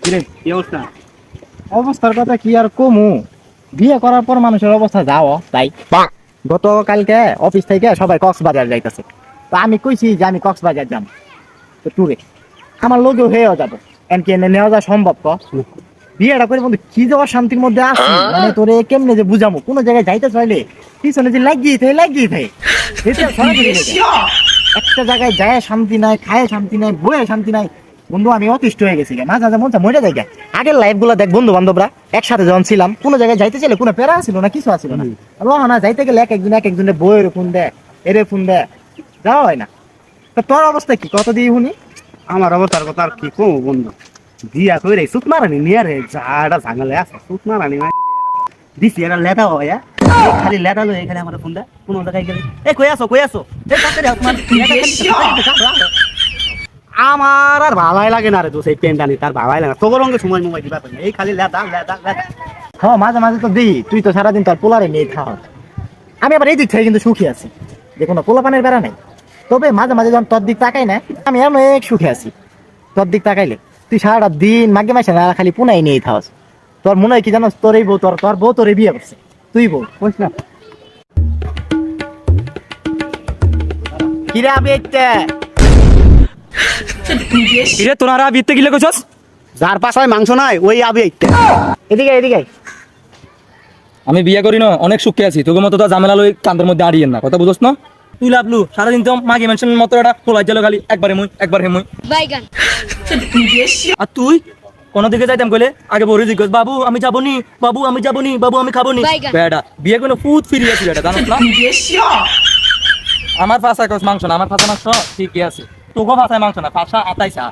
কিরে কি অবস্থা? অবস্থার কথা কি আর কমু, বিয়ে করার পর মানুষের অবস্থা যাও তাই। গতকালকে অফিস থেকে সবাই কক্সবাজার যাইতেছে, তো আমি কইছি যে আমি কক্সবাজার যাম তো ট্যুরে, আমার লোকও হয়েও যাবো। এনকে এনে নেওয়া যা সম্ভব ক? বিয়েটা করে বন্ধু কি যাওয়ার শান্তির মধ্যে আছি, মানে তোরে কেমনে যে বুঝামো, কোনো জায়গায় যাইতে চাইলে পিছনে যে লাগিয়ে থাকে একটা জায়গায় যায় শান্তি নাই, খায় শান্তি নাই, বয়ে শান্তি নাই। বন্ধু আমি অতিষ্ঠ হয়ে গেছি, মাঝে মাঝে মন মরে যায়। আগের লাইফ গুলা দেখ, বন্ধু বান্ধবরা একসাথে যখন ছিলাম, কোনো জায়গায় যাইতে চাইলে কোনো প্যারা ছিল না, কিছু আসছিল না। না যাইতে গেলে এক একজনের বইয়ের ফোন দেয়, এরে ফোন দেয়, যাওয়া হয় না। তো তোর অবস্থা কি কত দিয়ে শুনি? আমার অবস্থার কথা আর কি কম বন্ধু, দিয়া কইরে সুত মারানি নিয়ে রে যাটা জাঙ্গলে আছে সুত মারানি দিছি এরা লেদা হয় খালি লেদা লই এখানে আমার ফোন দে কোন জায়গায় গেলে এ কই আছো এ কাছে দাও তোমার আমার আর ভালোই লাগে না রে তো সেই পেনটানি তার ভালোই লাগে না তোর রঙে সময় মোবাইল দিবা এই খালি লেদা লেদা লেদা। হ্যাঁ মাঝে মাঝে তো দিই, তুই তো সারাদিন তোর পোলারে নিয়ে খাওয়া। আমি আবার এই দিক থেকে কিন্তু সুখী আছি, যে কোনো পোলাপানের বেড়া নাই। তবে মাঝে মাঝে যখন তোর দিক তাকাই না, আমি অনেক সুখে আছি। তোর দিক তাকাইলে তুই সারাটা দিন মাগে মাসে না খালি পুনাই নিয়ে খাওয়াস। তোর মনে হয় কি জানো, তোর এই বউ তোর বউ তোরে বিয়ে করছে, তুই বউ বুঝ না। কিরে আবি কিরে তোরা বিতে গিলে কইছস? যার পাশায় মাংস নাই ওই আবে এদিকে এদিকে। আমি বিয়ে করি না, অনেক সুখে আছি। তোকে মতো তো ঝামেলা লই কান্দের মধ্যে আড়িয়েন না, কথা বুঝছ না? তুই লাভলু সারাদিন তো মাগে মানুষের মতো একটা খোলাই চলো খালি একবারে মুই একবার হে মুই বাইগান। আর তুই কোন দিকে যাইতাম কইলে আগে বড় জিজ্ঞেস বাবু আমি যাবনি, বাবু আমি যাবনি, বাবু আমি খাবনি। বাইগান। বেটা বিয়ে কোনো ফুট ফিরিয়ে ছিল এটা জানো না? আমার পাশায় কস মাংস না, আমার পাশা মাংস ঠিকই আছে। তোকে পাশায় মাংস না, পাশা আতাইছা।